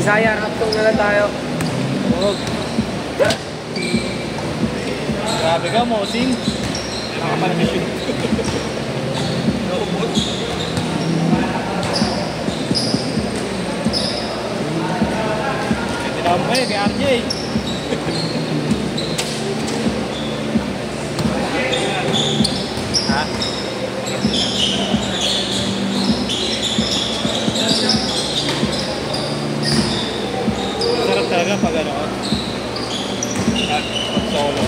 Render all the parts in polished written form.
Bisaya, raptong na lang tayo. Huwag. Grabe ka, Mosing. Nakapalamis yun. Naubos. Tinawag mo kay RJ. Ha? Sarap talaga pag ano, pag solo.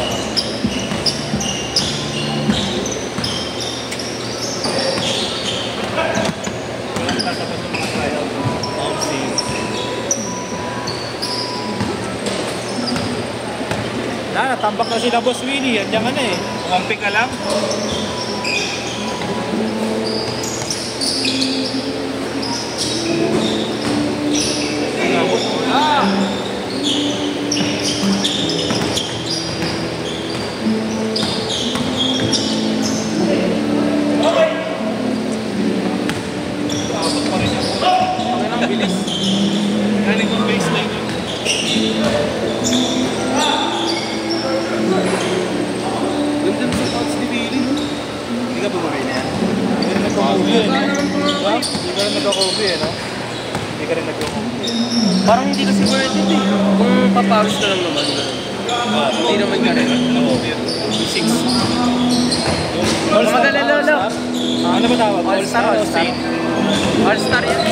Tapos yung mga tryout, natambak na sila Boss Willie, andiyan ka na eh. Kumampi ka lang. Bilis. Galing kong baseline yun. Ganda sa thoughts ni Billy. Hindi ka bumabay na yan? Hindi ka rin nagko-copy eh, no? Hindi ka rin nagko-copy eh, no? Hindi ka rin nagko-copy eh. Parang hindi kasi worth it eh. Kung papawis ka lang naman. Hindi naman ka rin. Oo, 6. Magala lolo. Ano ba tawag? All-star, all-star. All-star yan.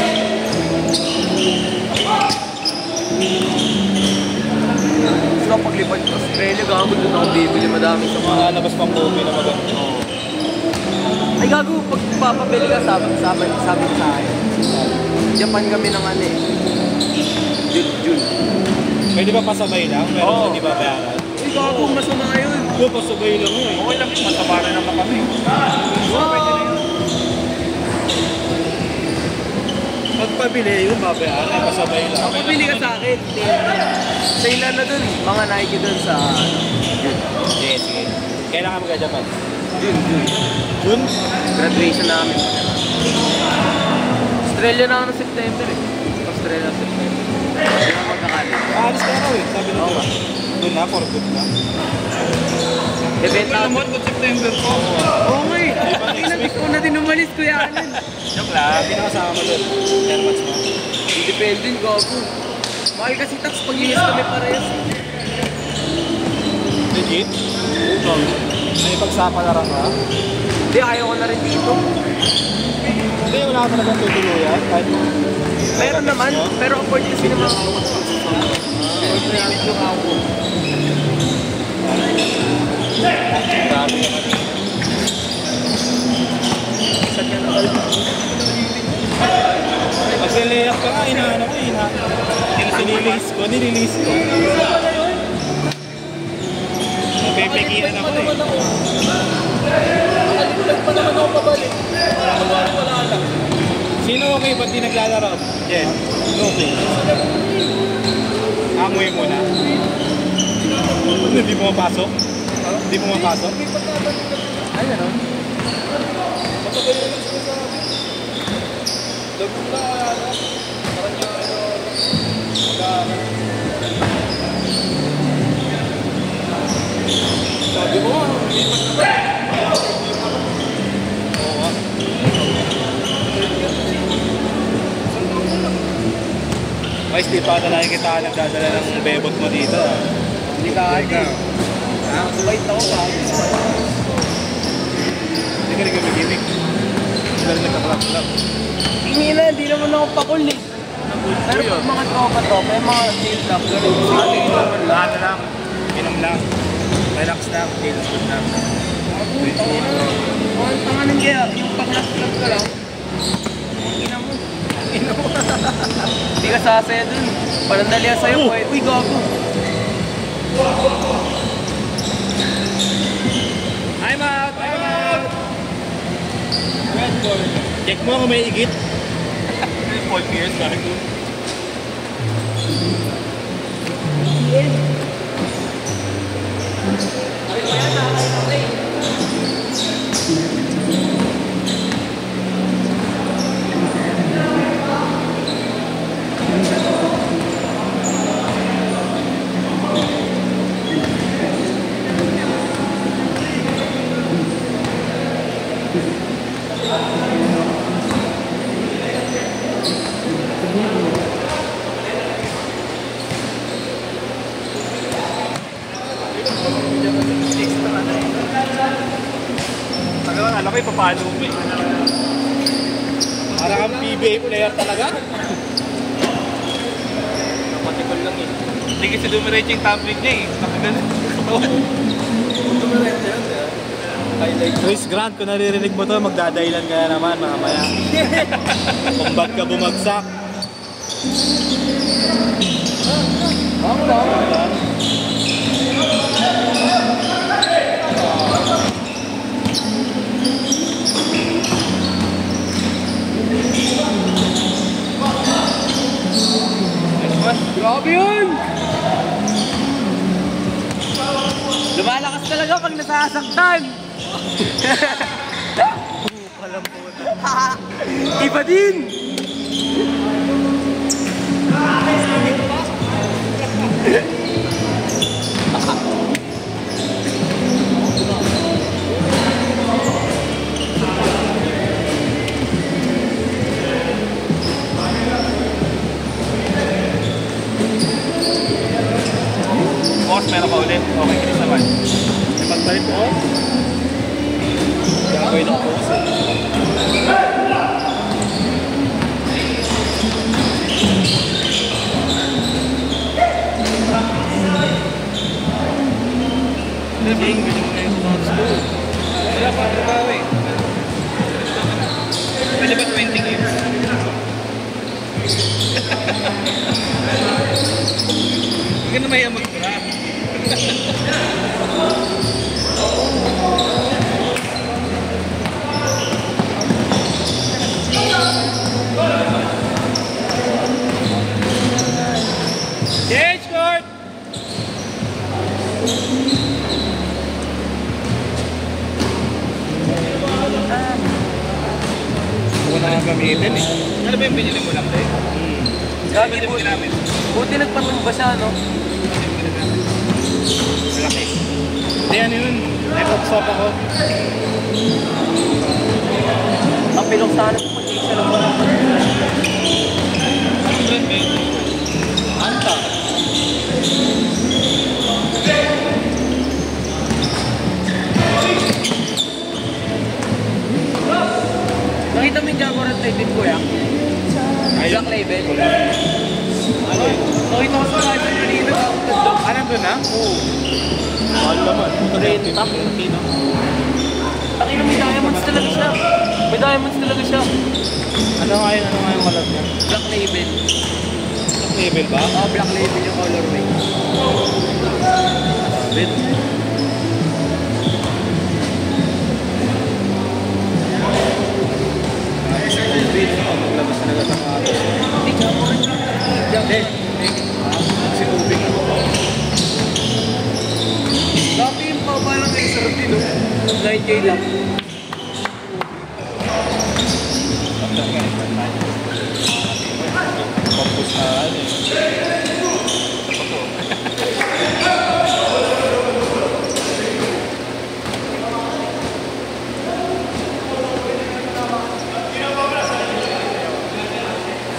Gusto ko paglipad ko Australia, gago doon ako bibili madami sa mga. Malabas pang copy na maganda. Ay gago, pag papabili ka, sabi sa akin. Japan kami ng ano eh. June. Pwede ba pasabay lang? Pero hindi ba bayaran? Ay gago, masama yun. Oo, pasabay lang yun eh. Okay lang yun, masama rin naman kami. Pwede na yun. Pagpabili yun, babayaran ay pasabay lang. Pabili ka sa akin. Sa ilan na dun, mga Nike dun sa June. Sige. Kailan ka magka-Japan? June? Graduation namin. Australia na ako ng September eh. Australia ng September. Hindi ako magkakalit. Aalis ka na eh, sabi na ba? Doon na, for good na. Event na. Alam mo, September ko. Oo nga eh. Pinabik ko na din umalis, Kuya Alan. Joke lang, pinakasama mo doon. 10 months mo. Independent, gago. Mahal kasi tax pag-inis kami parehas. Legit? Oo. May pagsapalaran ka? Hindi, ayaw ko na rin dito. Hindi, wala ka talagang tutuluyan. Kahit Meron naman, pero afford kasi naman ako. limit yung ako. Dami naman. Isa ka na pala. Pag-layout ka nga, inaano ko, nililis ko. Napepegilan ako eh. Nakalimlag pa naman ako pabalik. Wala lang. Sino okay? Ba't di naglalaro? Jen, okay. Amoy mo na. Hindi mo mapasok? Hindi mo mapasok? Ay, ano? Matagal na lang sinasabi. Lagod na kaya na. Parang niya mag-aaral. Sabi mo, lipat na ba? Oo. Guys, di pa talaga kita nagdadala ng bebot mo dito. Hindi ka ate. Wait ako pa. Hindi ka rin gimmick. Hindi rin nagkaklap-klap. Tingin na, hindi naman ako pakul eh. Pero pag mga tropa-tropa, yung mga chill lang. Lahat na lang. Inom lang. Relax lang. Chill lang. Ang tanga ng kaya, yung pang-last-last ka lang. Ina mo. Hindi ka sasaya dun. Panandali ka sa'yo, uy, gago. I'm out! Check mo kung may igit. 4 years, bakit doon? Napalo mo eh. Parang kang PBA player talaga. Napatikol lang eh. Hindi kasi dumiretso yung tumbling niya eh. Nakagalit. Dumiretso yan. Chris Grant, kung naririnig mo to, magdadahilan ka na naman mamaya. Kung ba't ka bumagsak. Grabe yun! Lumalakas talaga pag nasasaktan! Iba din! Boss, meron ka ulit. Okay, kinis naman. Ipagpalit mo? Gagawin ng boss eh. Labing, ganyan mo na yung thoughts ko. Wala pa, trabaho eh. Pwede ba 20 games? Huwag ka na mahiya magtura. Change court! Huwag na nga gamitin eh. Ano ba yung binili mo lang tayo? Grabe, buti nagpatumba siya, no? Malaki. Hindi, ano yun? Nag-stop ako. Ang pilong sana kung mag-isa lang ba naman. Anta. Nakita mo yung Jaguar Titan ko, ya? Black label. Ano yun? Nakita ko sa kanya kanina. Ah, nandun na? Oo. Mahal naman. Renta. Takina, may diamonds talaga siya. May diamonds talaga siya. Ano nga yung color niya? Black label. Black label ba? Oo, black label yung colorway. Wait. Maglabas talaga sa karos. Hindi, Jaguar. Si tubig ako. Dati yung baba lang kayo sa rutin, no? 9K lang. Pampus na ano eh.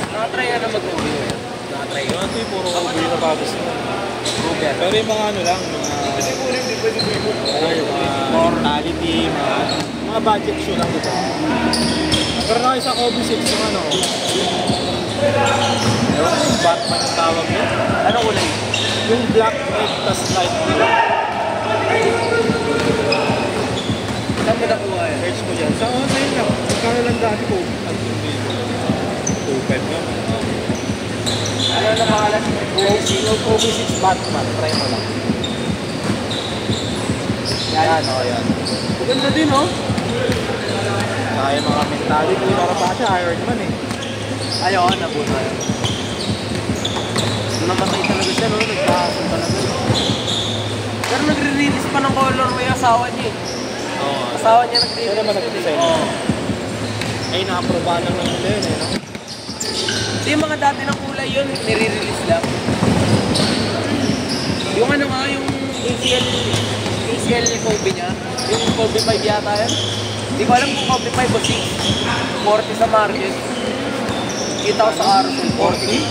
Nakatry ka na mag-uwi mo yan. Nakatry ka. Ito yung puro ubi na tapos na. Ruger. Pero yung mga ano lang, yung mga mortality, mga budget shoe lang dito. Pero na sa Kobe 6 yung ano, yung Batman yung tawag niya. Ano kulay? Yung black, red, tas light blue. Saan mo nakuha yan? Search mo dyan. Sa online lang. Magkano lang dati ko? 2.5 nga. Ano na pangalan? Kobe 6 Batman. Try mo lang. Yan, o yan. Maganda din, oh. Saka yung mga mentality. Para pa siya, Iron Man eh. Ayaw, nabuta yun. Namatay talaga siya, no? Nagkakasun talaga. Pero nagre-release pa ng color may asawa niya eh. Oo. Asawa niya Siya nagre-release. naman nag-design. Oo. Ay, nakaprobahan lang ng nila yun eh, no? Hindi, yung mga dati ng kulay yun, nire-release lang. Yung ano nga, yung ACL Kobe niya, yung Kobe 5 yata yun. Hindi ko alam kung Kobe 5 o 6. 40 sa market. Kita ko sa Arsenal, 40.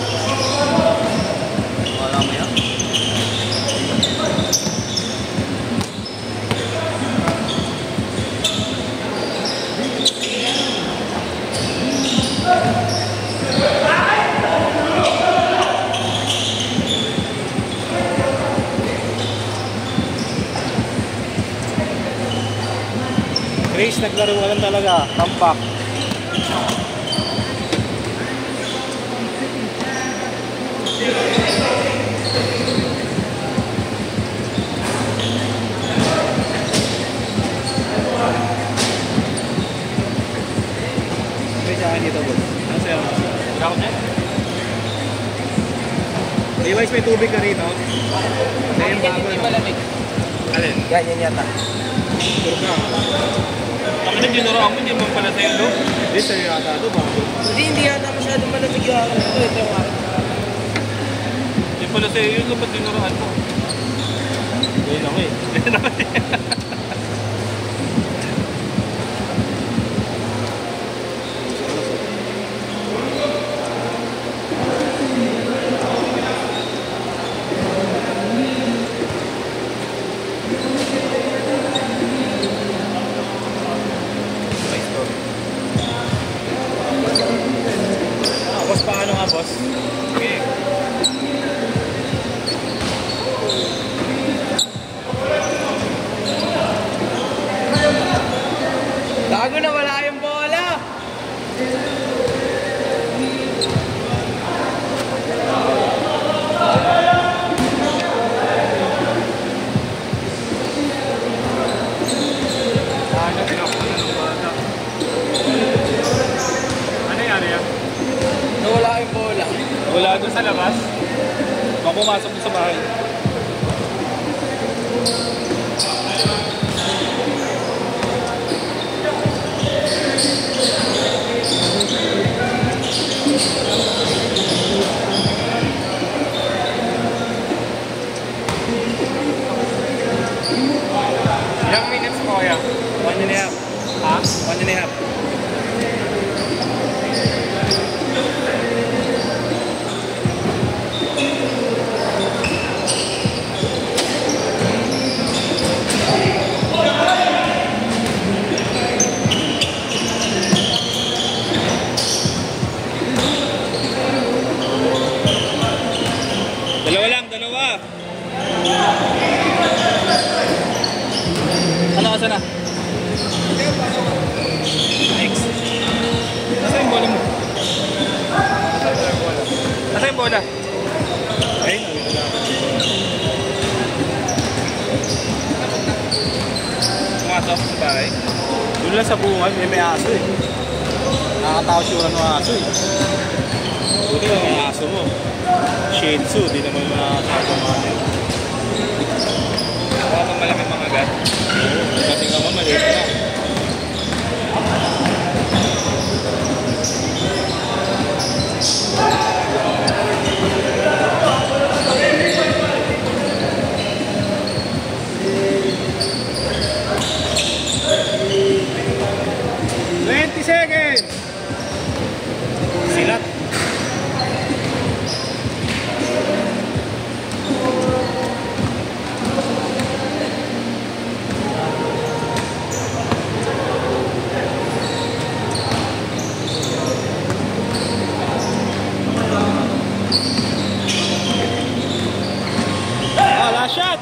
Wala mo yan. Grace, naglaro ka lang talaga. Tampak. May sa akin dito, boss. Ano sa'yo? Wala ko dyan. Levi's, may tubig ka rito. Bakit yan hindi malamig? Alin? Yan yata. Turog na. Ako na ginuraan mo, hindi mo pala sa'yo, no? Hindi, sa'yo yata ito, bago. Hindi yata masyadong malamig yung akin. Ito yung akin. Hindi pala sa'yo yun, dapat ginuraan mo. Ganyan ako eh. Boss, paano nga, boss? Okay. Gago na wala yung bola! Ano, pinakot na ng bata. Ano nangyari yan? Nawala yung bola. Wala doon sa labas? Baka pumasok doon sa bahay. Ilang minutes mo kaya? 1.5. Ha? 1.5. Dalawa lang, dalawa. Ano ka sana? Next. Nasa yung bola mo? Nasa yung bola? Ay, Pumasok sa bahay. doon lang sa bunga, may aso eh. Nakakatakot yung ano aso eh. Buti lang ang aso mo. Shih Tzu, di naman nakakatakot ang mga nila. Baka pang malaki mga gat. Kasi nga maliit na. Silat. Last shot.